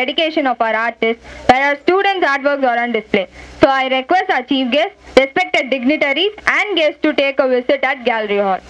dedication of our artists, where our students' artworks are on display. So I request our chief guests, respected dignitaries and guests to take a visit at Gallery Hall.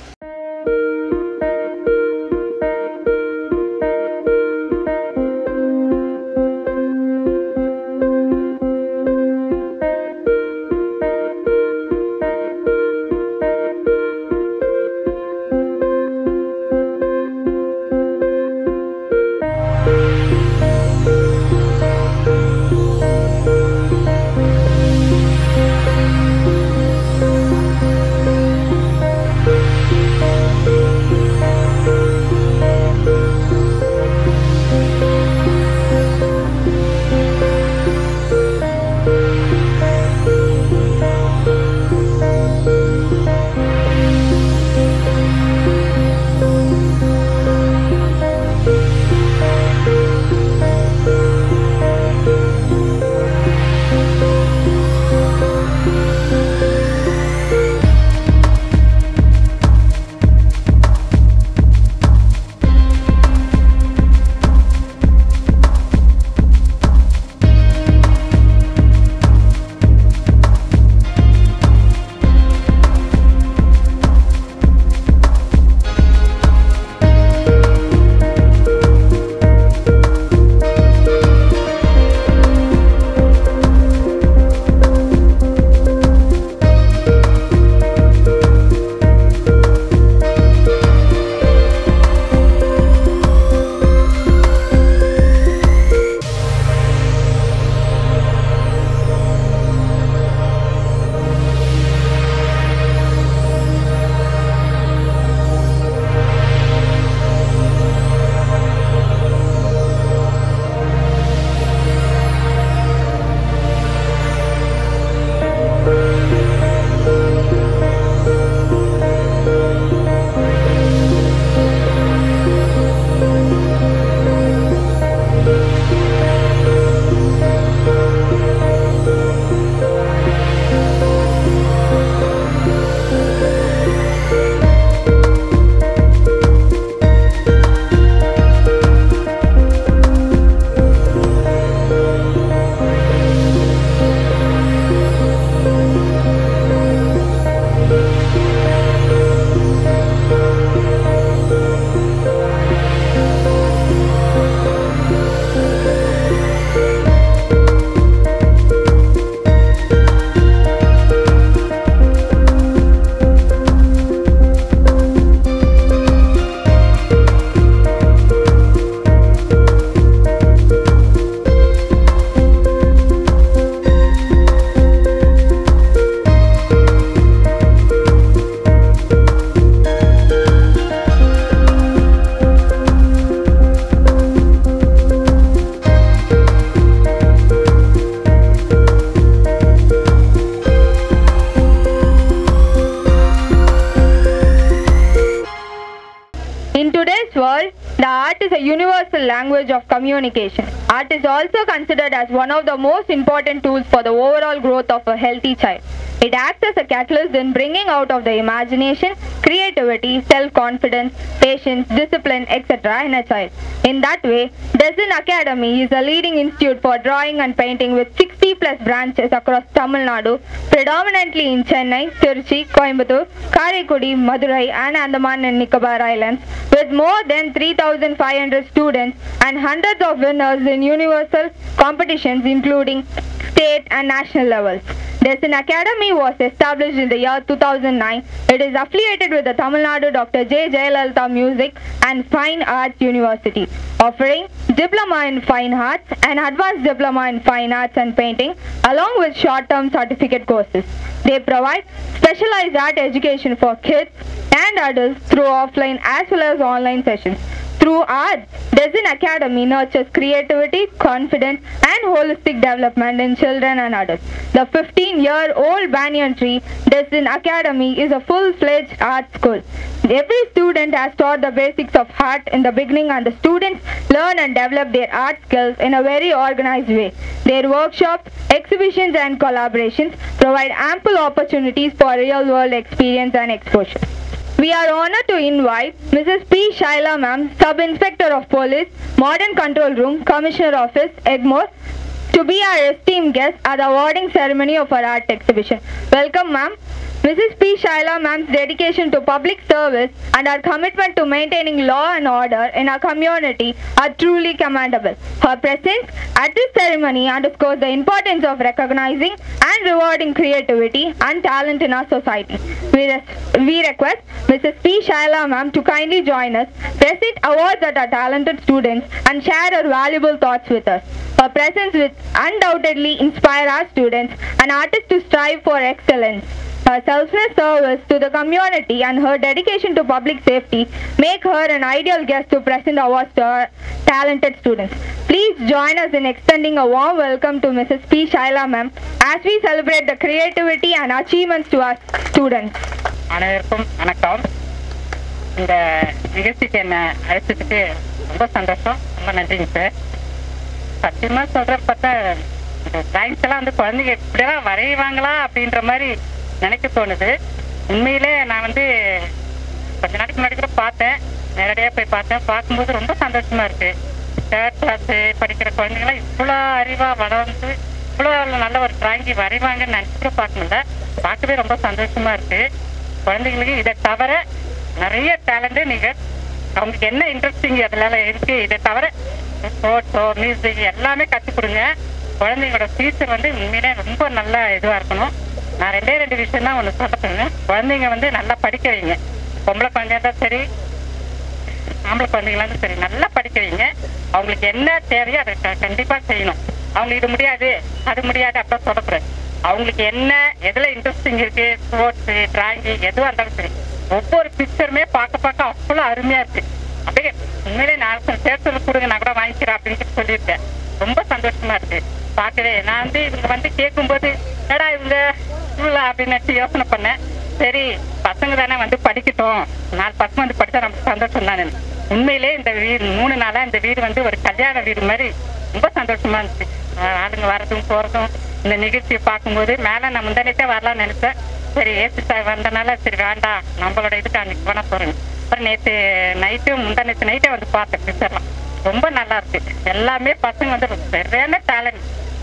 In today's world, the art is a universal language of communication. Art is also considered as one of the most important tools for the overall growth of a healthy child. It acts as a catalyst in bringing out of the imagination, creativity, self-confidence, patience, discipline, etc. in a child. In that way, Design Academy is a leading institute for drawing and painting with 60 plus branches across Tamil Nadu, predominantly in Chennai, Tiruchi, Coimbatore, Karaikudi, Madurai and Andaman and Nicobar Islands, with more than 3,500 students and hundreds of winners in universal competitions including state and national levels. Design Academy was established in the year 2009. It is affiliated with the Tamil Nadu Dr. J. Jayalalitha Music and Fine Arts University, offering Diploma in Fine Arts and Advanced Diploma in Fine Arts and Painting, along with short-term certificate courses. They provide specialized art education for kids and adults through offline as well as online sessions. Through art, Design Academy nurtures creativity, confidence, and holistic development in children and adults. The 15-year-old banyan tree, Design Academy, is a full-fledged art school. Every student has taught the basics of art in the beginning, and the students learn and develop their art skills in a very organized way. Their workshops, exhibitions, and collaborations provide ample opportunities for real-world experience and exposure. We are honored to invite Mrs. P. Shaila Ma'am, Sub-Inspector of Police, Modern Control Room, Commissioner Office, Egmore, to be our esteemed guest at the awarding ceremony of our art exhibition. Welcome, ma'am. Mrs. P. Shaila Ma'am's dedication to public service and her commitment to maintaining law and order in our community are truly commendable. Her presence at this ceremony underscores the importance of recognizing and rewarding creativity and talent in our society. We request Mrs. P. Shaila Ma'am to kindly join us, present awards at our talented students, and share her valuable thoughts with us. Her presence will undoubtedly inspire our students and artists to strive for excellence. Her selfless service to the community and her dedication to public safety make her an ideal guest to present awards to our talented students. Please join us in extending a warm welcome to Mrs. P. Shaila Ma'am as we celebrate the creativity and achievements to our students. அனைவருக்கும் வணக்கம். இந்த நிகழ்ச்சிக்கு என்ன அழைச்சதுக்கு ரொம்ப சந்தோஷம், ரொம்ப நன்றிங்க sir. சத்தியமாக சொல்கிற பார்த்தா இந்த ட்ராயிங்ஸ் எல்லாம் வந்து குழந்தைங்க இப்படியெல்லாம் வரைவாங்களா அப்படின்ற மாதிரி நினைக்க தோணுது. உண்மையிலே நான் வந்து கொஞ்ச நாளைக்கு முன்னாடி கூட பார்த்தேன், நேரடியாக போய் பார்த்தேன். பார்க்கும்போது ரொம்ப சந்தோஷமாக இருக்குது. தேர்ட் கிளாஸு படிக்கிற குழந்தைங்களாம் இவ்வளோ அறிவாக வளர்ந்து இவ்வளோ நல்ல ஒரு ட்ராயிங்கி வரைவாங்கன்னு நினச்சி கூட பார்க்க முடியல. பார்க்கவே ரொம்ப சந்தோஷமாக இருக்குது. குழந்தைங்களுக்கு இதை தவிர நிறைய டேலண்ட்டு நீங்கள் அவங்களுக்கு என்ன இன்ட்ரெஸ்டிங் அதனால இருக்குது. இதை தவிர ஸ்போர்ட்ஸோ மியூசிக் எல்லாமே கற்றுக் கொடுங்க. குழந்தைங்களோட ஃபியூச்சர் வந்து உண்மையிலே ரொம்ப நல்ல இதுவாக இருக்கணும். நான் ரெண்டு விஷயம் தான் ஒன்று சொல்கிறேங்க. குழந்தைங்க வந்து நல்லா படிக்க வைங்க. பொம்பளை குழந்தையா தான் சரி, ஆம்பளை குழந்தைங்களாம் சரி, நல்லா படிக்க வைங்க. அவங்களுக்கு என்ன தேவையோ அதை கண்டிப்பாக செய்யணும். அவங்க இது முடியாது அது முடியாது அப்படிலாம் சொல்லக்கூடாது. அவங்களுக்கு என்ன எதில் இன்ட்ரெஸ்டிங் இருக்குது, ஸ்போர்ட்ஸு ட்ராயிங்கு எதுவாக இருந்தாலும் சரி, ஒவ்வொரு பிக்சருமே பார்க்க அவ்வளோ அருமையாக இருக்குது. அப்படியே உண்மையிலே நான் சேர்த்து கொடுங்க, நான் கூட வாங்கிக்கிறேன் அப்படின்னு சொல்லியிருக்கேன். ரொம்ப சந்தோஷமாக இருக்குது பார்க்கவே. நான் வந்து இவங்க வந்து கேட்கும்போது ஏடா இவங்க ஸ்கூலா அப்படின்னு யோசனை பண்ணேன். சரி பசங்க தானே வந்து படிக்கட்டும், 4 பசங்க வந்து படித்தா நமக்கு சந்தோஷம் தானே. உண்மையிலே இந்த வீடு 3 நாளாக இந்த வீடு வந்து ஒரு கல்யாண வீடு மாதிரி ரொம்ப சந்தோஷமாக இருந்துச்சு. ஆளுங்க வரதும் போகிறதும் இந்த நிகழ்ச்சியை பார்க்கும்போது மேலே நான் முந்தானே வரலாம்னு நினைச்சேன். சரி ஏசி வந்தனால சரி வேண்டாம் நம்மளோட இதுக்கு அன்னைக்கு வேணா போகிறேங்க. அப்புறம் நேற்று நைட்டு முந்தானத்து நைட்டே வந்து பார்த்தேன் பிக்சர்லாம். ரொம்ப நல்லா இருக்கு. எல்லாமே பசங்க வந்து சரியான டேலண்ட்,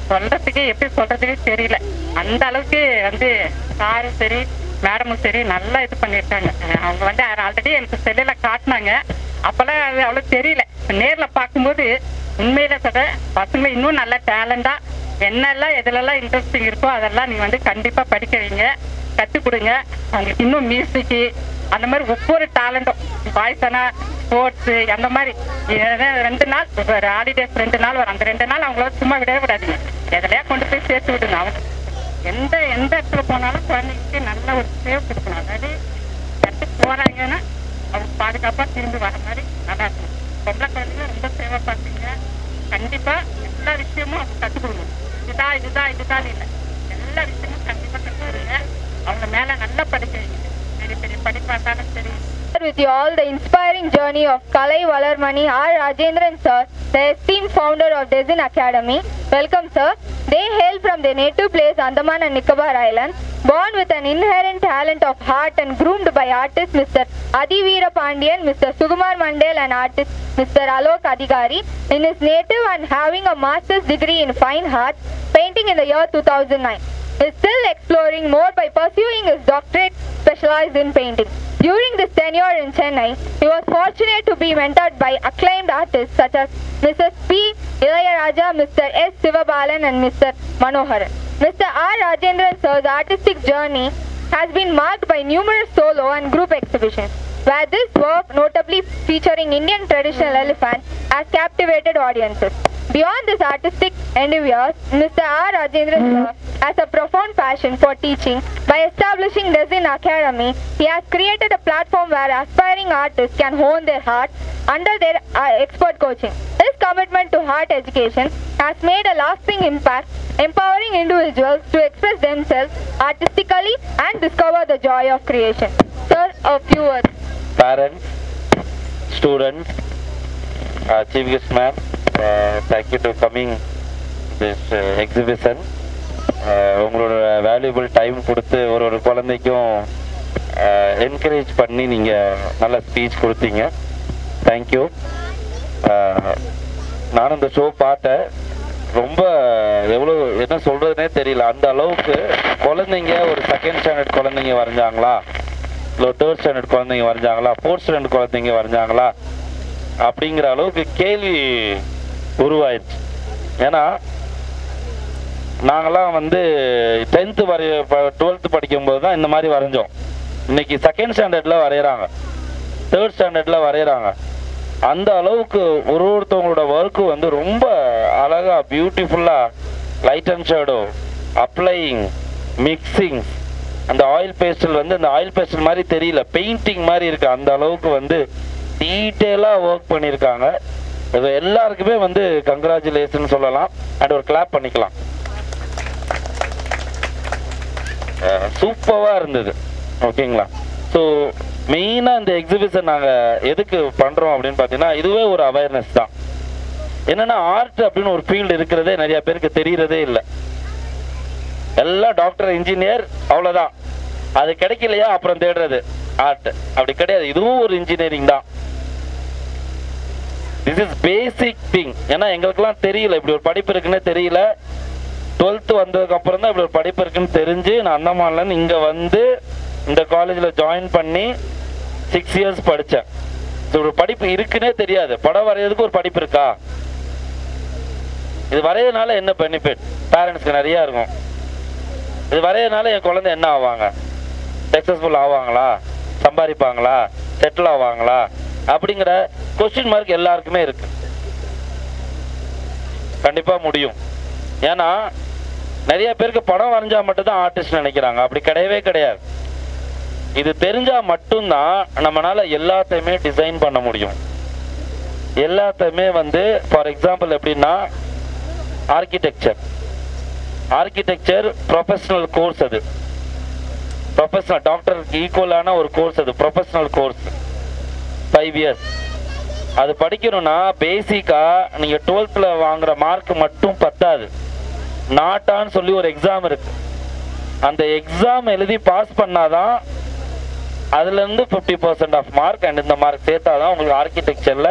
சொல்றதுக்கே எப்படி சொல்றதுக்கே தெரியல. அந்த அளவுக்கு வந்து சாரும் சரி மேடமும் சரி நல்லா இது பண்ணியிருக்காங்க. அவங்க வந்து ஆல்ரெடி எனக்கு செல்லுல காட்டினாங்க, அப்பெல்லாம் அது அவ்வளோ தெரியல. நேரில் பார்க்கும்போது உண்மையில சொல்ற பசங்க இன்னும் நல்ல டேலண்டா என்னெல்லாம் எதுலெல்லாம் இன்ட்ரெஸ்டிங் இருக்கோ அதெல்லாம் நீங்க வந்து கண்டிப்பா படிக்க வைங்க, கற்றுக் கொடுங்க. அவங்களுக்கு இன்னும் மியூசிக்கு அந்த மாதிரி ஒவ்வொரு டேலண்ட்டும் வாய்ஸானா ஸ்போர்ட்ஸு அந்த மாதிரி 2 நாள் ஒரு ஹாலிடேஸ் 2 நாள் வரும். அந்த 2 நாள் அவங்கள சும்மா விடவே விடாதீங்க, எதுலையா கொண்டு போய் சேர்த்து விடுங்க. அவங்க எந்த இடத்துல போனாலும் குழந்தைங்களுக்கு நல்ல ஒரு சேவ் கொடுக்கணும். அதாவது இடத்துக்கு போகிறாங்கன்னா அவங்க பாதுகாப்பாக திரும்பி வர மாதிரி நல்லா இருக்கணும். பொம்பளை குழந்தைங்க ரொம்ப சேவை பார்த்தீங்க. கண்டிப்பாக எல்லா விஷயமும் அவங்க கற்றுக் கொடுக்கணும். இதுதான் இல்லை, எல்லா விஷயமும் கண்டிப்பாக கற்றுக் கொடுங்க. அவங்க மேலே நல்லா படிக்க வைங்க. பெரிய படிப்பாக இருந்தாலும் சரி. With you all the inspiring journey of Kalai Valarmani R. Rajendran sir, the esteemed founder of Design Academy. Welcome sir. They hail from their native place Andaman and Nicobar Islands, born with an inherent talent of heart and groomed by artist Mr. Adiveera Pandian, Mr. Sukumar Mandel and artist Mr. Alok Adigari in his native and having a master's degree in fine arts painting in the year 2009. He is still exploring more by pursuing his doctorate specialized in painting. During this tenure in Chennai, he was fortunate to be mentored by acclaimed artists such as Mrs. P. Ilayaraja, Mr. S. Sivabalan and Mr. Manoharan. Mr. R. Rajendran sir's artistic journey has been marked by numerous solo and group exhibitions, where this work, notably featuring Indian traditional elephants, has captivated audiences. Beyond this artistic endeavors, Mr. R. Rajendran sir has a profound passion for teaching. By establishing Design Academy, he has created a platform where aspiring artists can hone their art under their expert coaching. His commitment to art education has made a lasting impact, empowering individuals to express themselves artistically and discover the joy of creation. Sir, a few words. Parents, students, Chief Guest Ma'am, thank you for coming this exhibition. உங்களோட valuable time கொடுத்து ஒரு குழந்தைக்கும் encourage பண்ணி நீங்கள் நல்ல speech கொடுத்தீங்க. Thank you. நானும் இந்த ஷோ பார்த்தேன். ரொம்ப எவ்வளோ என்ன சொல்கிறதுனே தெரியல. அந்த அளவுக்கு குழந்தைங்க ஒரு செகண்ட் ஸ்டாண்டர்ட் குழந்தைங்க வரைஞ்சாங்களா, இல்லை தேர்ட் ஸ்டாண்டர்ட் குழந்தைங்க வரைஞ்சாங்களா, ஃபோர்த் ஸ்டாண்டர்ட் குழந்தைங்க வரைஞ்சாங்களா அப்படிங்கிற அளவுக்கு கேள்வி உருவாயிடுச்சு. ஏன்னா நாங்களாம் வந்து 10th 12th படிக்கும்போது தான் இந்த மாதிரி வரைஞ்சோம். இன்னைக்கு செகண்ட் ஸ்டாண்டர்டில் வரைகிறாங்க, தேர்ட் ஸ்டாண்டர்டில் வரைகிறாங்க. அந்த அளவுக்கு ஒருத்தவங்களோட ஒர்க்கு வந்து ரொம்ப அழகாக பியூட்டிஃபுல்லாக light and shadow, applying, mixing, அந்த ஆயில் பேஸ்டல் வந்து அந்த ஆயில் பேஸ்டல் மாதிரி தெரியல, பெயிண்டிங் மாதிரி இருக்குது. அந்த அளவுக்கு வந்து டீட்டெயிலாக ஒர்க் பண்ணியிருக்காங்க. இது எல்லாருக்குமே வந்து கங்க்ராச்சுலேஷன் சொல்லலாம். அண்ட் ஒரு கிளாப் பண்ணிக்கலாம். சூப்பராக இருந்தது. ஓகேங்களா? ஸோ மெயினாக இந்த எக்ஸிபிஷன் நாங்கள் எதுக்கு பண்ணுறோம் அப்படின்னு பார்த்தீங்கன்னா, இதுவே ஒரு அவேர்னஸ் தான். என்னென்னா ஆர்ட் அப்படின்னு ஒரு ஃபீல்டு இருக்கிறதே நிறைய பேருக்கு தெரியறதே இல்லை. எல்லாம் டாக்டர், இன்ஜினியர், அவ்வளோதான். அது கிடைக்கலையா அப்புறம் தேடுறது ஆர்ட். அப்படி கிடையாது. இதுவும் ஒரு இன்ஜினியரிங் தான். This is basic thing. ஏன்னா எங்களுக்கெல்லாம் தெரியல இப்படி ஒரு படிப்பு இருக்குன்னு தெரியல. 12th வந்ததுக்கு அப்புறம் தான் இப்படி ஒரு படிப்பு இருக்குன்னு தெரிஞ்சு நான் அந்தமான்லேருந்து இங்கே வந்து இந்த காலேஜில் ஜாயின் பண்ணி 6 years படித்தேன். ஒரு படிப்பு இருக்குன்னே தெரியாது. படம் வரைகிறதுக்கு ஒரு படிப்பு இருக்கா? இது வரையறதுனால என்ன பெனிஃபிட்? பேரண்ட்ஸ்க்கு நிறையா இருக்கும். இது வரையறதுனால என் குழந்தை என்ன ஆவாங்க? சக்ஸஸ்ஃபுல் ஆவாங்களா, சம்பாதிப்பாங்களா, செட்டில் ஆவாங்களா அப்படிங்கிற கொஸ்டின் மார்க் எல்லாருக்குமே இருக்கு. கண்டிப்பாக முடியும். ஏன்னா நிறைய பேருக்கு படம் வரைஞ்சா மட்டும்தான் ஆர்டிஸ்ட் நினைக்கிறாங்க. அப்படி கிடையவே கிடையாது. இது தெரிஞ்சா மட்டும்தான் நம்மளால எல்லாத்தையுமே டிசைன் பண்ண முடியும். எல்லாத்தையுமே வந்து ஃபார் எக்ஸாம்பிள் எப்படின்னா ஆர்கிடெக்சர் ப்ரொஃபஷனல் கோர்ஸ். அது ப்ரொஃபஷனல் டாக்டருக்கு ஈக்குவலான ஒரு கோர்ஸ். அது ப்ரொஃபஷனல் கோர்ஸ் 5 years. அது படிக்கணும்னா பேசிக்காக நீங்கள் 12th வாங்குற மார்க் மட்டும் பத்தாது. நாட்டான்னு சொல்லி ஒரு எக்ஸாம் இருக்கு. அந்த எக்ஸாம் எழுதி பாஸ் பண்ணாதான் அதுலேருந்து 50% ஆஃப் மார்க் அண்ட் இந்த மார்க் சேர்த்தாதான் உங்களுக்கு ஆர்கிடெக்சரில்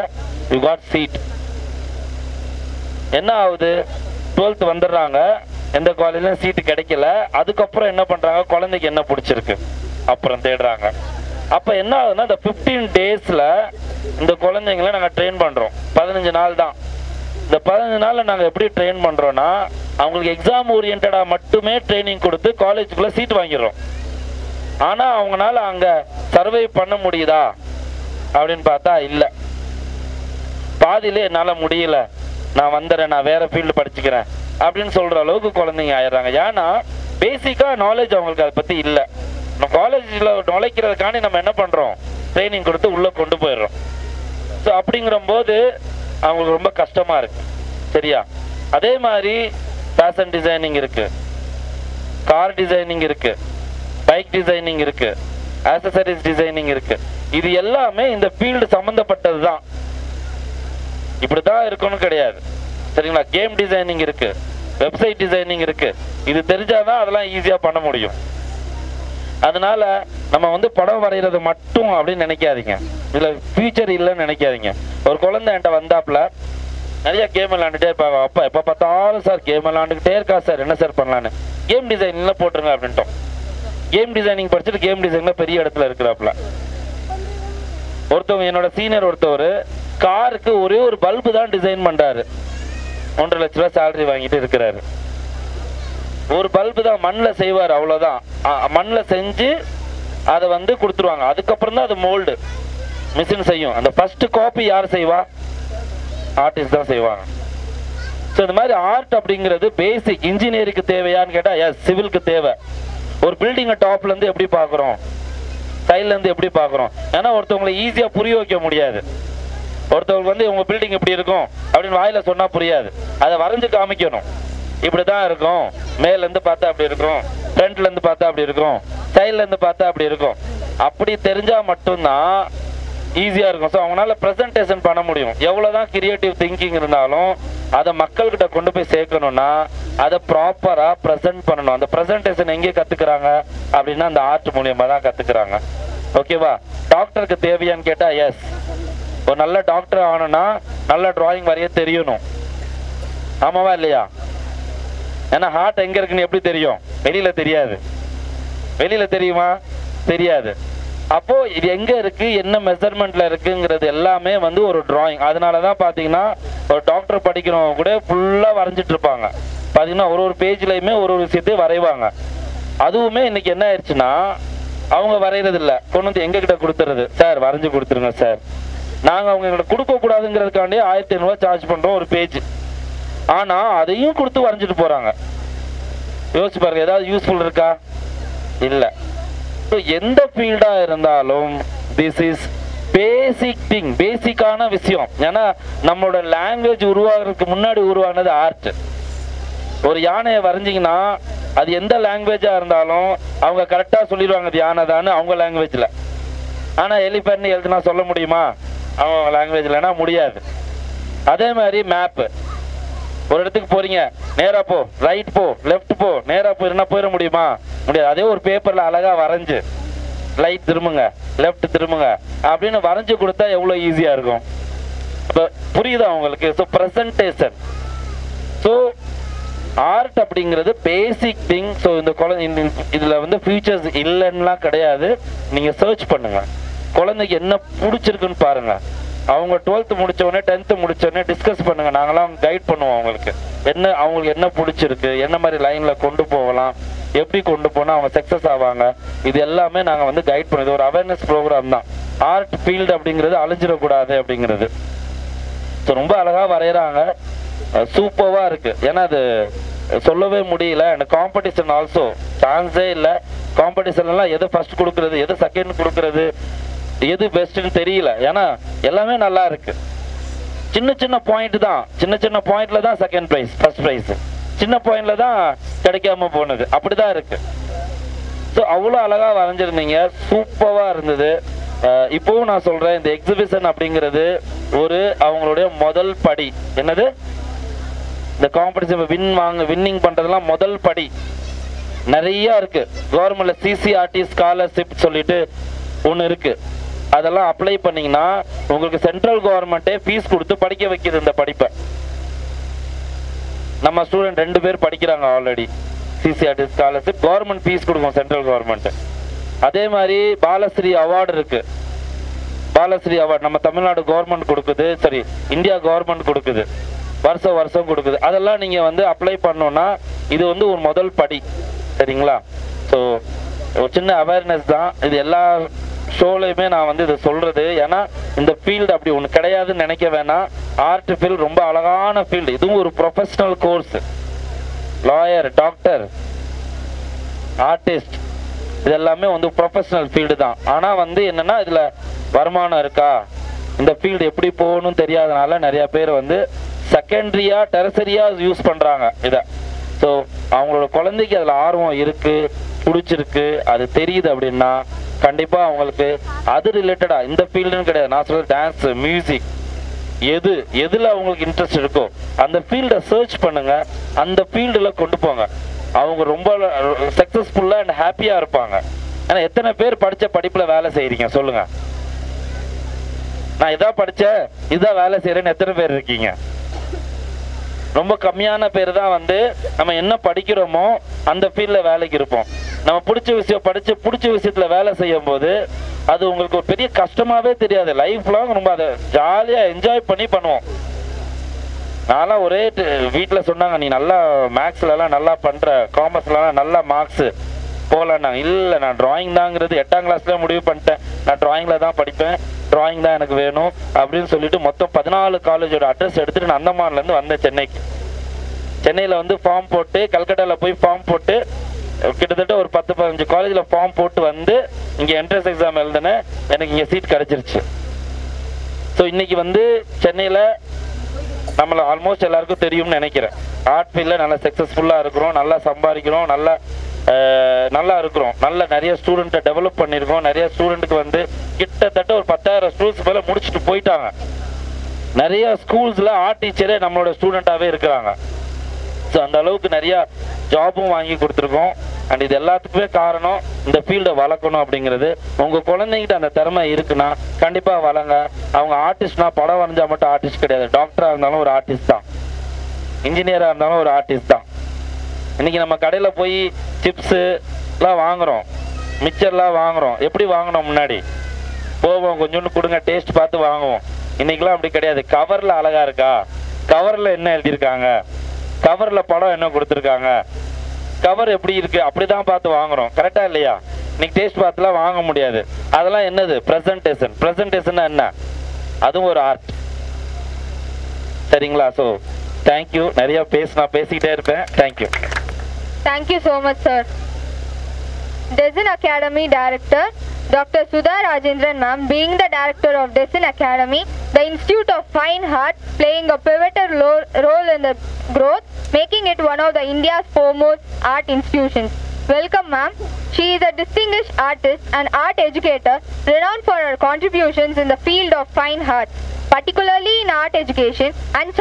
யூ காட் சீட். என்ன ஆகுது? 12th வந்துடுறாங்க, எந்த காலேஜ்லையும் சீட்டு கிடைக்கல. அதுக்கப்புறம் என்ன பண்ணுறாங்க? குழந்தைக்கு என்ன பிடிச்சிருக்கு அப்புறம் தேடுறாங்க. அப்போ என்ன ஆகுதுன்னா இந்த 15 days இந்த குழந்தைங்களை நாங்கள் ட்ரெயின் பண்ணுறோம். 15 நாள் தான். இந்த 15 நாளில் நாங்கள் எப்படி ட்ரெயின் பண்ணுறோன்னா, அவங்களுக்கு எக்ஸாம் ஓரியன்டாக மட்டுமே ட்ரைனிங் கொடுத்து காலேஜுக்குள்ளே சீட் வாங்கிடுறோம். ஆனால் அவங்களால அங்கே சர்வை பண்ண முடியுதா அப்படின்னு பார்த்தா இல்லை. பாதியிலே என்னால் முடியல, நான் வந்துடுறேன், நான் வேறு ஃபீல்டு படிச்சுக்கிறேன் அப்படின்னு சொல்கிற அளவுக்கு குழந்தைங்க ஆயிடுறாங்க. ஏன்னா பேசிக்காக நாலேஜ் அவங்களுக்கு அதை பற்றி இல்லை. நம்ம காலேஜில் நுழைக்கிறதுக்காண்டி நம்ம என்ன பண்ணுறோம்? ட்ரைனிங் கொடுத்து உள்ளே கொண்டு போயிடுறோம். ஸோ அப்படிங்கிற போது அவங்களுக்கு ரொம்ப கஷ்டமாக இருக்கு. சரியா? அதே மாதிரி ஃபேஷன் டிசைனிங் இருக்கு, கார் டிசைனிங் இருக்கு, பைக் டிசைனிங் இருக்கு, ஆக்சசரிஸ் டிசைனிங் இருக்கு. இது எல்லாமே இந்த ஃபீல்டு சம்மந்தப்பட்டது தான். இப்படி தான் இருக்கணும் கிடையாது. சரிங்களா? கேம் டிசைனிங் இருக்கு, வெப்சைட் டிசைனிங் இருக்கு. இது தெரிஞ்சாதான் அதெல்லாம் ஈஸியாக பண்ண முடியும். அதனால நம்ம வந்து படம் வரைகிறது மட்டும் அப்படின்னு நினைக்காதீங்க. இதில் ஃபியூச்சர் இல்லைன்னு நினைக்காதீங்க. ஒரு குழந்தை என்கிட்ட வந்தாப்புல நிறைய கேம் விளாண்டுட்டே இருப்பாங்க. அப்பா எப்போ பார்த்தாலும் சார் கேம் விளாண்டுக்கிட்டே இருக்கா சார், என்ன சார் பண்ணலான்னு. கேம் டிசைனிங்லாம் போட்டுருங்க அப்படின்ட்டோம். கேம் டிசைனிங் படிச்சுட்டு கேம் டிசைனில் பெரிய இடத்துல இருக்கிறாப்புல. ஒருத்தவங்க என்னோட சீனியர் ஒருத்தவர் காருக்கு ஒரே ஒரு பல்பு தான் டிசைன் பண்ணுறாரு. 1.5 லட்ச ரூபா சேலரி வாங்கிட்டு இருக்கிறாரு. ஒரு பல்பு தான் மண்ணில் செய்வார், அவ்வளோதான். மண்ணில் செஞ்சு அதை வந்து கொடுத்துருவாங்க. அதுக்கப்புறம் தான் அது மோல்டு மிஷின் செய்யும். அந்த ஃபர்ஸ்ட் காப்பி யார் செய்வா? ஆர்டிஸ்ட் தான் செய்வாங்க. ஸோ இந்த மாதிரி ஆர்ட் அப்படிங்கிறது பேசிக். இன்ஜினியருக்கு தேவையான்னு கேட்டால் எஸ், சிவிலுக்கு தேவை. ஒரு பில்டிங்கை டாப்லேருந்து எப்படி பார்க்குறோம், சைட்லேருந்து எப்படி பார்க்குறோம். ஏன்னா ஒருத்தவங்களை ஈஸியாக புரிய வைக்க முடியாது. ஒருத்தவங்களுக்கு வந்து உங்கள் பில்டிங் இப்படி இருக்கும் அப்படின்னு வாயில் சொன்னால் புரியாது. அதை வரைஞ்சு காமிக்கணும். இப்படி தான் இருக்கும், மேலேருந்து பார்த்தா அப்படி இருக்கும், ஃப்ரண்ட்லேருந்து பார்த்தா அப்படி இருக்கும், சைட்லேருந்து பார்த்தா அப்படி இருக்கும். அப்படி தெரிஞ்சால் மட்டும்தான் ஈஸியாக இருக்கும். ஸோ அவங்களால ப்ரெசன்டேஷன் பண்ண முடியும். எவ்வளோ தான் கிரியேட்டிவ் திங்கிங் இருந்தாலும் அதை மக்கள்கிட்ட கொண்டு போய் சேர்க்கணும்னா அதை ப்ராப்பராக ப்ரெசென்ட் பண்ணணும். அந்த ப்ரெசன்டேஷன் எங்கே கற்றுக்குறாங்க அப்படின்னா அந்த ஆர்ட் மூலியமாக தான் கற்றுக்குறாங்க. ஓகேவா? டாக்டருக்கு தேவையான்னு கேட்டா எஸ். ஒரு நல்ல டாக்டர் ஆகணும்னா நல்ல டிராயிங் வரைய தெரியணும். ஆமாவா இல்லையா? ஏன்னா ஹார்ட் எங்க இருக்குன்னு எப்படி தெரியும்? வெளியில தெரியாது. வெளியில தெரியுமா? தெரியாது. அப்போ இது எங்க இருக்கு, என்ன மெஷர்மெண்ட்ல இருக்குங்கிறது எல்லாமே வந்து ஒரு டிராயிங். அதனாலதான் பாத்தீங்கன்னா ஒரு டாக்டர் படிக்கிறவங்க கூட ஃபுல்லா வரைஞ்சிட்டு இருப்பாங்க. பாத்தீங்கன்னா ஒரு பேஜ்லயுமே ஒரு விஷயத்தையும் வரைவாங்க. அதுவுமே இன்னைக்கு என்ன ஆயிடுச்சுன்னா அவங்க வரைகிறது இல்ல, கொண்டு வந்து எங்க கிட்ட கொடுத்துறது. சார் வரைஞ்சு கொடுத்துருங்க சார். நாங்க அவங்க எங்களை கொடுக்க கூடாதுங்கிறதுக்காண்டி 1500 சார்ஜ் பண்றோம் ஒரு பேஜ். ஆனா அதையும் கொடுத்து வரைஞ்சிட்டு போறாங்க. யோசிச்சு பாருங்க, ஏதாவது யூஸ்ஃபுல் இருக்கா? இல்ல. எந்த ஃபீல்டா இருந்தாலும் திஸ் இஸ் பேசிக் திங், பேசிக்கான விஷயம். ஏன்னா நம்மளோட லாங்குவேஜ் உருவாகிறதுக்கு முன்னாடி உருவானது ஆர்ட். ஒரு யானையை வரைஞ்சிங்கன்னா அது எந்த லாங்குவேஜா இருந்தாலும் அவங்க கரெக்டா சொல்லிடுவாங்க அது யானை தான் அவங்க லாங்குவேஜ்ல. ஆனா எலிஃபென்ட் எழுதுனா சொல்ல முடியுமா? அவங்க லாங்குவேஜ்லனா முடியாது. அதே மாதிரி மேப், ஒரு இடத்துக்கு போறீங்க, நேரா போ, ரைட் போ, லெஃப்ட் போ, நேரா போயிருந்தா போயிட முடியுமா? முடியாது. அதே ஒரு பேப்பர்ல அழகா வரைஞ்சு ரைட் திரும்புங்க, லெஃப்ட் திரும்புங்க அப்படின்னு வரைஞ்சு கொடுத்தா எவ்வளவு ஈஸியா இருக்கும். புரியுதா உங்களுக்கு? So presentation. ஸோ ஆர்ட் அப்படிங்கிறது பேசிக் திங். ஸோ இந்த இதுல வந்து ஃபியூச்சர்ஸ் இல்லைன்னுலாம் கிடையாது. நீங்க சர்ச் பண்ணுங்க, குழந்தைக்கு என்ன பிடிச்சிருக்குன்னு பாருங்க. அவங்க 12th முடிச்ச உடனே 10th முடிச்ச உடனே டிஸ்கஸ் பண்ணுங்க. நாங்களாம் கைட் பண்ணுவோம் அவங்களுக்கு. அவங்களுக்கு என்ன பிடிச்சிருக்கு, என்ன மாதிரி லைன்ல கொண்டு போகலாம், எப்படி கொண்டு போனா அவங்க சக்சஸ் ஆவாங்க, இது எல்லாமே நாங்க வந்து கைட் பண்ணுவோம். இது ஒரு அவேர்னஸ் ப்ரோக்ராம் தான். ஆர்ட் ஃபீல்டு அப்படிங்கிறது அழிஞ்சிடக்கூடாது அப்படிங்கிறது. ஸோ ரொம்ப அழகா வரைகிறாங்க, சூப்பர்வா இருக்கு. ஏன்னா அது சொல்லவே முடியல. அண்ட் காம்படிஷன் ஆல்சோ சான்ஸே இல்லை. காம்படிஷன் எல்லாம் எது ஃபர்ஸ்ட் கொடுக்கறது, எது செகண்ட் கொடுக்கறது, எது பெஸ்ட்னு தெரியல. ஏன்னா எல்லாமே நல்லா இருக்கு. சின்ன சின்ன பாயிண்ட் தான், சின்ன சின்ன பாயிண்ட்ல தான் செகண்ட் பிரைஸ், ஃபர்ஸ்ட் பிரைஸ் சின்ன பாயிண்ட்ல தான் கிடைக்காம போனது. அப்படிதான் இருக்கு. ஸோ அவ்வளோ அழகா வரைஞ்சிருந்தீங்க, சூப்பரா இருந்தது. இப்பவும் நான் சொல்றேன், இந்த எக்ஸிபிஷன் அப்படிங்கிறது ஒரு அவங்களுடைய முதல் படி. என்னது? இந்த காம்படிஷன் வின்னிங் பண்றதுலாம் முதல் படி. நிறைய இருக்கு. கவர்மெண்ட்ல சிசிஆர்டி ஸ்காலர்ஷிப் சொல்லிட்டு ஒன்று இருக்கு. அதெல்லாம் அப்ளை பண்ணீங்கன்னா உங்களுக்கு சென்ட்ரல் கவர்மெண்ட்டே ஃபீஸ் கொடுத்து படிக்க வைக்குது. இந்த படிப்பை நம்ம ஸ்டூடெண்ட் 2 பேர் படிக்கிறாங்க ஆல்ரெடி. சிசிஆர்டி ஸ்காலர்ஷிப் கவர்மெண்ட் ஃபீஸ் கொடுக்கும், சென்ட்ரல் கவர்மெண்ட். அதே மாதிரி பாலஸ்ரீ அவார்டு இருக்கு. பாலஸ்ரீ அவார்டு நம்ம தமிழ்நாடு கவர்மெண்ட் கொடுக்குது, சரி இந்தியா கவர்மெண்ட் கொடுக்குது, வருஷம் கொடுக்குது. அதெல்லாம் நீங்க வந்து அப்ளை பண்ணோம்னா இது வந்து ஒரு முதல் படி. சரிங்களா? ஸோ ஒரு சின்ன அவேர்னஸ் தான் இது. எல்லா ஷோலையுமே நான் வந்து இதை சொல்றது. ஏன்னா இந்த ஃபீல்டு அப்படி ஒன்று கிடையாதுன்னு நினைக்க வேணாம். ஆர்ட் ஃபீல்டு ரொம்ப அழகான ஃபீல்டு. இதுவும் ஒரு professional course. Lawyer, doctor, artist இது எல்லாமே வந்து ப்ரொஃபஷனல் ஃபீல்டு தான். ஆனால் வந்து என்னன்னா இதுல வருமானம் இருக்கா, இந்த ஃபீல்டு எப்படி போகணும்னு தெரியாதனால நிறைய பேர் வந்து செகண்டரியா டெரசரியா யூஸ் பண்றாங்க இதை. ஸோ அவங்களோட குழந்தைக்கு அதுல ஆர்வம் இருக்கு, பிடிச்சிருக்கு, அது தெரியுது அப்படின்னா கண்டிப்பா அவங்களுக்கு அது ரிலேட்டடா இந்த ஃபீல்டுன்னு கிடையாது. நான் சொல்றது டான்ஸ், மியூசிக், எதுல அவங்களுக்கு இன்ட்ரெஸ்ட் இருக்கோ அந்த ஃபீல்டை சர்ச் பண்ணுங்க, அந்த ஃபீல்டுல கொண்டு போங்க. அவங்க ரொம்ப சக்சஸ்ஃபுல்லா அண்ட் ஹாப்பியா இருப்பாங்க. ஏன்னா எத்தனை பேர் படிச்ச படிப்புல வேலை செய்யறீங்க சொல்லுங்க? நான் இதான் படிச்சேன், இதான் வேலை செய்யறேன்னு எத்தனை பேர் இருக்கீங்க? ரொம்ப கம்மியான பேர் தான் வந்து நம்ம என்ன படிக்கிறோமோ அந்த ஃபீல்ட்ல வேலைக்கு இருப்போம். நம்ம பிடிச்ச விஷயம் படிச்சு பிடிச்ச விஷயத்துல வேலை செய்யும் போது அது உங்களுக்கு ஒரு பெரிய கஷ்டமாவே தெரியாது. லைஃப் லாங் ரொம்ப அதை ஜாலியா என்ஜாய் பண்ணி பண்ணுவோம். நான்லாம் ஒரே வீட்டுல சொன்னாங்க, நீ நல்லா மேக்ஸ்ல எல்லாம் நல்லா பண்ற, காமர்ஸ்ல எல்லாம் நல்லா மார்க்ஸ் போகலான்னாங்க. இல்லை, நான் டிராயிங் தாங்கிறது 8ஆம் கிளாஸ்ல முடிவு பண்ணிட்டேன். நான் டிராயிங்ல தான் படிப்பேன், டிராயிங் தான் எனக்கு வேணும் அப்படின்னு சொல்லிட்டு மொத்தம் 14 காலேஜோட அட்ரஸ் எடுத்துட்டு நான் அந்தமான்ல இருந்து வந்தேன் சென்னைக்கு. சென்னையில வந்து ஃபார்ம் போட்டு, கல்கட்டால போய் ஃபார்ம் போட்டு, கிட்டத்தட்ட ஒரு 10-15 காலேஜ்ல ஃபார்ம் போட்டு வந்து இங்க என்ட்ரன்ஸ் எக்ஸாம் எழுதினேன். எனக்கு இங்க சீட் கிடைச்சிருச்சு. ஸோ இன்னைக்கு வந்து சென்னையில நம்மள ஆல்மோஸ்ட் எல்லாருக்கும் தெரியும்னு நினைக்கிறேன். ஆர்ட் ஃபீல்ட்ல நல்லா சக்சஸ்ஃபுல்லா இருக்கிறோம், நல்லா சம்பாதிக்கிறோம், நல்லா இருக்கிறோம், நல்ல நிறைய ஸ்டூடெண்ட்டை டெவலப் பண்ணியிருக்கோம். நிறைய ஸ்டூடெண்ட்டுக்கு வந்து கிட்டத்தட்ட ஒரு 10,000 ஸ்டூடெண்ட்ஸ் மேல முடிச்சுட்டு போயிட்டாங்க. நிறைய ஸ்கூல்ஸ்ல ஆர்ட் டீச்சரே நம்மளோட ஸ்டூடெண்டாவே இருக்கிறாங்க. ஸோ அந்த அளவுக்கு நிறைய ஜாபும் வாங்கி கொடுத்துருக்கோம். அண்ட் இது எல்லாத்துக்குமே காரணம் இந்த ஃபீல்டை வளர்க்கணும் அப்படிங்கிறது. உங்கள் குழந்தைங்கிட்ட அந்த திறமை இருக்குன்னா கண்டிப்பாக வளங்க. அவங்க ஆர்டிஸ்ட்னா படம் வரைஞ்சா மட்டும் ஆர்டிஸ்ட் கிடையாது. டாக்டராக இருந்தாலும் ஒரு ஆர்டிஸ்ட் தான், இன்ஜினியராக இருந்தாலும் ஒரு ஆர்டிஸ்ட் தான். இன்னைக்கு நம்ம கடையில் போய் சிப்ஸுலாம் வாங்குகிறோம், மிக்சர்லாம் வாங்குகிறோம். எப்படி வாங்கினோம்? முன்னாடி போவோம், கொஞ்சோண்டு கொடுங்க, டேஸ்ட் பார்த்து வாங்குவோம். இன்னைக்கெல்லாம் அப்படி கிடையாது. கவரில் அழகா இருக்கா, கவரில் என்ன எழுதியிருக்காங்க, கவரில் படம் என்ன கொடுத்துருக்காங்க, கவர் எப்படி இருக்கு, அப்படிதான் பார்த்து வாங்குறோம். கரெக்டா இல்லையா? இன்னைக்கு டேஸ்ட் பார்த்துலாம் வாங்க முடியாது. அதெல்லாம் என்னது? பிரசன்டேஷன். பிரசன்டேஷன் என்ன? அதுவும் ஒரு ஆர்ட். சரிங்களா? So thank you. நிறைய பேசிக்கிட்டே இருப்பேன். Thank you. Thank you so much, sir. Design Academy Director Dr. Sudha Rajendran ma'am, being the director of Design Academy, the Institute of Fine Arts, playing a pivotal role in the growth, making it one of the India's foremost art institutions. Welcome, ma'am. She is a distinguished artist and art educator renowned for her contributions in the field of fine arts, particularly in art education and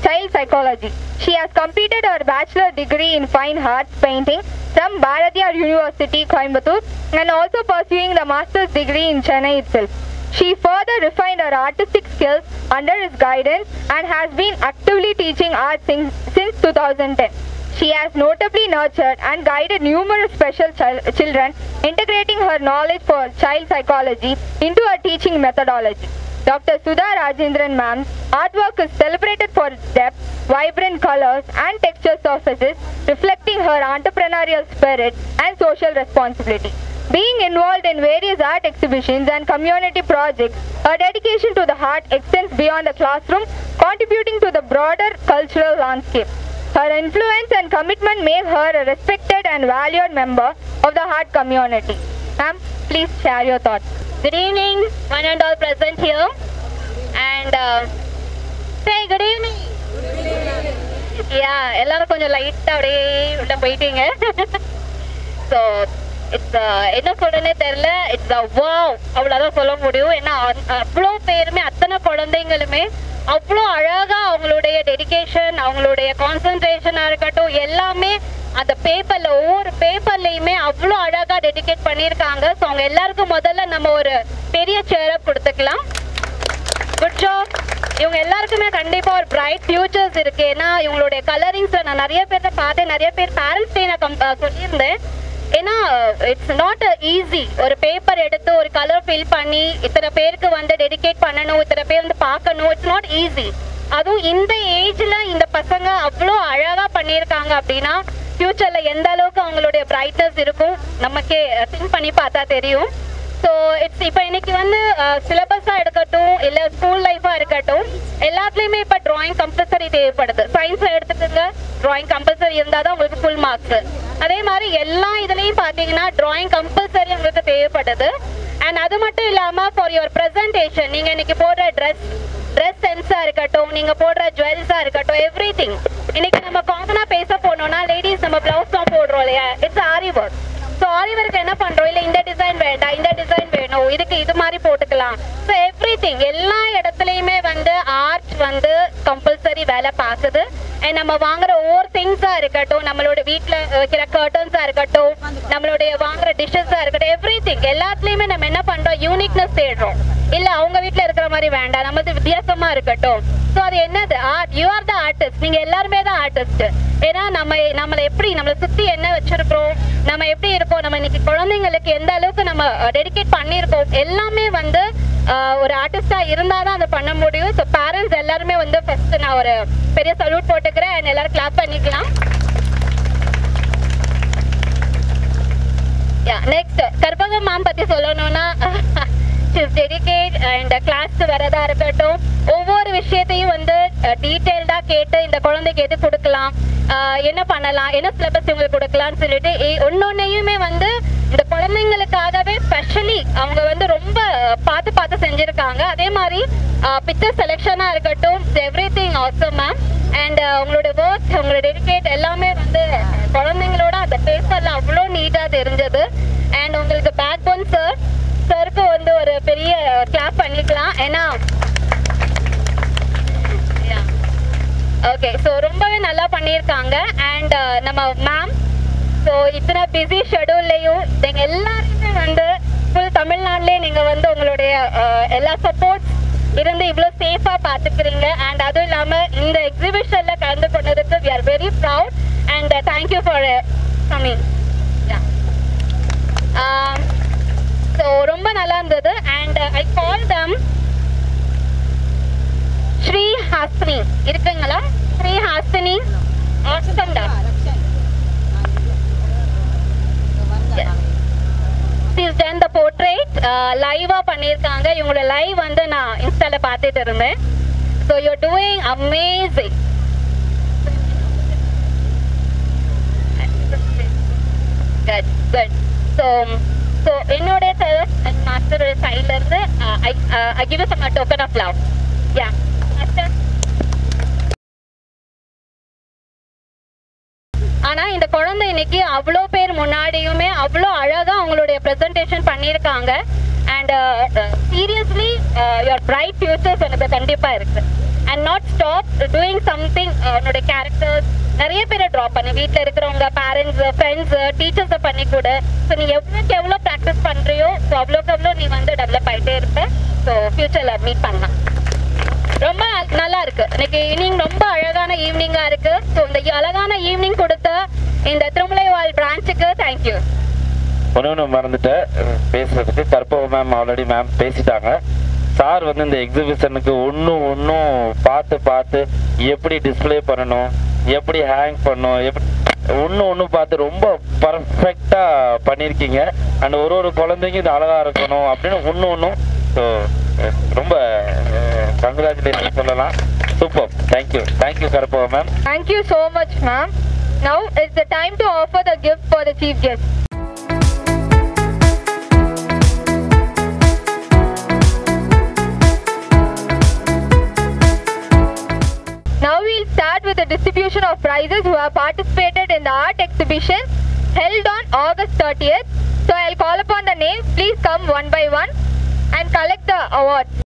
child psychology. She has completed her bachelor degree in fine arts painting from Bharatiyar University, Coimbatore, and also pursuing the master's degree in Chennai itself. She further refined her artistic skills under his guidance and has been actively teaching art since 2010. She has notably nurtured and guided numerous special children, integrating her knowledge for child psychology into her teaching methodology. Dr. Sudha Rajendran ma'am's artwork is celebrated for its depth, vibrant colors and texture surfaces, reflecting her entrepreneurial spirit and social responsibility. Being involved in various art exhibitions and community projects, her dedication to the art extends beyond the classroom, contributing to the broader cultural landscape. Her influence and commitment make her a respected and valued member of the art community. Ma'am, please share your thoughts. Good evening, one and all present here. And say good evening. Yeah, எல்லாரும் கொஞ்சம் லைட்டா அப்படியே உள்ள போயிட்டீங்க. So it's என்ன சொல்றேனே தெரியல. It's a wow. அவ்வளவுதான் சொல்ல முடியும். ஏன்னா அவ்வளோ பேருமே, அத்தனை குழந்தைங்களுமே அவ்வளோ அழகா அவங்களுடைய டெடிகேஷன், அவங்களுடைய கான்சென்ட்ரேஷனா இருக்கட்டும், எல்லாமே அந்த பேப்பர்ல ஒவ்வொரு பேப்பர்லயுமே அவ்வளோ அழகா டெடிகேட் பண்ணியிருக்காங்க. ஸோ அவங்க எல்லாருக்கும் முதல்ல நம்ம ஒரு பெரிய சேரப் கொடுத்துக்கலாம். Good job. இவங்க எல்லாருக்குமே கண்டிப்பா ஒரு பிரைட் ஃபியூச்சர்ஸ் இருக்கு. ஏன்னா இவங்களுடைய கலரிங்ஸ்ல நான் நிறைய பேர்த்த பார்த்தேன், நிறைய பேர் பேரண்ட்ஸ் டே நான் சொல்லியிருந்தேன். ஏன்னா இட்ஸ் நாட் ஈஸி. ஒரு பேப்பர் எடுத்து ஒரு கலர் ஃபில் பண்ணி இத்தனை பேருக்கு வந்து டெடிகேட் பண்ணணும், இத்தனை பேர் வந்து பார்க்கணும். It's not easy. அதுவும் இந்த ஏஜ்ல இந்த பசங்க அவ்வளோ அழகா பண்ணியிருக்காங்க அப்படின்னா ஃபியூச்சர்ல எந்த அளவுக்கு அவங்களுடைய பிரைட்னஸ் இருக்கும் நமக்கே திங்க் பண்ணி பார்த்தா தெரியும். ஸோ இட்ஸ் இப்போ இன்னைக்கு வந்து சிலபஸா இருக்கட்டும், இல்லை ஸ்கூல் லைஃபா இருக்கட்டும், எல்லாத்துலேயுமே இப்போ டிராயிங் கம்பல்சரி தேவைப்படுது. சயின்ஸ்ல எடுத்துக்கோங்க, டிராயிங் கம்பல்சரி இருந்தால் தான் உங்களுக்கு ஃபுல் மார்க்ஸ். அதே மாதிரி எல்லா இதுலேயும் பார்த்தீங்கன்னா டிராயிங் கம்பல்சரி உங்களுக்கு தேவைப்படுது. அண்ட் அது மட்டும் இல்லாமல் ஃபார் யுவர் ப்ரெசன்டேஷன், நீங்கள் இன்னைக்கு போடுற ட்ரெஸ் சென்ஸா இருக்கட்டும், நீங்க போடுற ஜுவல்ஸா இருக்கட்டும், எவ்ரி திங். இன்னைக்கு நம்ம காமனா பேச போனோம்னா லேடிஸ் நம்ம பிளவுஸ் தான் போடுறோம் இல்லையா? It's aari work. So aari work என்ன பண்றோம், இல்லை இந்த டிசைன் வேண்டாம், இந்த டிசைன் வேணும், இதுக்கு இது மாதிரி போட்டுக்கலாம். ஸோ எவ்ரி திங், எல்லா இடத்துலையுமே வந்து ஆர்ட் வந்து கம்பல்சரி வேலை பார்க்குது. அண்ட் நம்ம வாங்குற ஒவ்வொரு திங்ஸா இருக்கட்டும், நம்மளோட வீட்டில் வைக்கிற கர்டன்ஸா இருக்கட்டும், நம்மளுடைய வாங்குற டிஷ்ஷஸா இருக்கட்டும், எவ்ரி திங் எல்லாத்துலயுமே நம்ம என்ன பண்றோம், யூனிக்னஸ் தேடுறோம். இல்ல அவங்க வீட்டுல இருக்கிற மாதிரி வேண்டாம், நமக்கு வித்தியாசமா இருக்கட்டும். ஸோ அது என்னது? Art. You are the artist. நீங்க எல்லாருமே தான் ஆர்டிஸ்ட். ஏன்னா நம்மளை எப்படி, நம்மளை சுத்தி என்ன வச்சிருக்கிறோம், நம்ம எப்படி இருக்கோம், நம்ம இன்னைக்கு குழந்தைங்களுக்கு எந்த அளவுக்கு நம்ம டெடிகேட் பண்ணியிருக்கோம், எல்லாமே வந்து ஒரு ஆர்டிஸ்டா இருந்தாதான் அதை பண்ண முடியும். ஸோ பேரண்ட்ஸ் எல்லாருமே வந்து ஃபர்ஸ்ட் நான் ஒரு பெரிய சல்யூட் போட்டுக்கிறேன். அண்ட் எல்லாரும் கிளாப் பண்ணிக்கலாம். நெக்ஸ்ட் கற்பகம் மேம் பத்தி சொல்லணும்னா டெடிகேட் அண்ட் கிளாஸ் வரதா இருக்கட்டும், ஒவ்வொரு விஷயத்தையும் வந்து டீட்டெயில்டா கேட்டு இந்த குழந்தைக்கு எது கொடுக்கலாம், என்ன பண்ணலாம், என்ன சிலபஸ் இவங்களுக்கு கொடுக்கலாம்னு சொல்லிட்டு ஒன்னொன்னையுமே வந்து இந்த குழந்தைங்களுக்காகவே ஸ்பெஷலி அவங்க வந்து ரொம்ப பார்த்து செஞ்சிருக்காங்க. அதே மாதிரி பிக்சர் செலெக்ஷனா இருக்கட்டும், every thing also ma'am. And உங்களோட ஒர்க், உங்களோட டெடிகேட் எல்லாமே வந்து குழந்தைங்களோட அந்த பேப்பர்ல அவ்வளோ நீட்டா தெரிஞ்சது. அண்ட் உங்களுக்கு பேக் போன் சருக்கு வந்து ஒரு பெரிய கிளாப் பண்ணிக்கலாம். ஏன்னா ஓகே, ஸோ ரொம்பவே நல்லா பண்ணியிருக்காங்க. அண்ட் நம்ம மேம், ஸோ இத்தனை பிஸி ஷெடியூல்லையும் நீங்கள் எல்லாருமே வந்து ஃபுல் தமிழ்நாட்டிலே நீங்கள் வந்து உங்களுடைய எல்லா சப்போர்ட்ஸ் இருந்து இவ்வளோ சேஃபாக பார்த்துக்கிறீங்க. அண்ட் அதுவும் இல்லாமல் இந்த எக்ஸிபிஷனில் கலந்து கொண்டதுக்கு we are very proud and thank you for coming. So ரொம்ப நல்லா இருந்தது. And I call them Sri Hasthini. இருக்குங்களா Sri ஹாஸ்தினி? ஆசம்டா. She's done the portrait. லைவா பண்ணியிருக்காங்க. இவங்களோட லைவ் வந்து நான் இன்ஸ்டால பார்த்துட்டு இருந்தேன். So you're doing amazing. Good, good. So என்னோட மாஸ்டரோட சைட்ல இருந்து I give you some token of love. Yeah, master. ஆனா இந்த குழந்தை இன்னைக்கு அவ்வளோ பேர் முன்னாடியுமே அவ்வளோ அழகா அவங்களுடைய ப்ரெசன்டேஷன் பண்ணியிருக்காங்க. And seriously your bright futures எனக்கு கண்டிப்பா இருக்கு. And not stop doing something. உன்னோட கேரக்டர்ஸ் நிறைய பேரை ட்ராப் பண்ணு, வீட்டில் இருக்கிறவங்க, பேரண்ட்ஸ், ஃப்ரெண்ட்ஸ், டீச்சர்ஸை பண்ணி கூட. ஸோ நீ எவ்வளோக்கு எவ்வளோ ப்ராக்டிஸ் பண்ணுறியோ ஸோ அவ்வளோக்கு எவ்வளோ நீ வந்து டெவலப் ஆகிட்டே இருப்ப. ஸோ ஃபியூச்சரில் மீட் பண்ணலாம். ரொம்ப நல்லா இருக்கு. இன்னைக்கு ஈவினிங் ரொம்ப அழகான ஈவினிங்கா இருக்கு. ஸோ இந்த அழகான ஈவினிங் கொடுத்த இந்த திருமலைவாழ் பிரான்ச்சுக்கு தேங்க்யூ. ஒன்று மறந்துட்டேன் பேசுறதுக்கு. கற்பக மேம் ஆல்ரெடி மேம் பேசிட்டாங்க. சார் வந்து இந்த எக்ஸிபிஷனுக்கு ஒன்றும் பார்த்து எப்படி டிஸ்பிளே பண்ணணும், எப்படி ஹேங் பண்ணணும், எப்படி ஒன்று பார்த்து ரொம்ப பர்ஃபெக்டாக பண்ணியிருக்கீங்க. அண்ட் ஒரு குழந்தைங்க இது அழகாக இருக்கணும் அப்படின்னு ஒன்றும். ஸோ ரொம்ப கங்க்ராச்சுலேஷன் சொல்லலாம். Super. Thank you Karpaga ma'am. Thank you so much, ma'am. Now it's the time to offer the gift for the chief guest. Now we'll start with the distribution of prizes who have participated in the art exhibition held on August 30th. So I'll call upon the names. Please come one by one and collect the awards.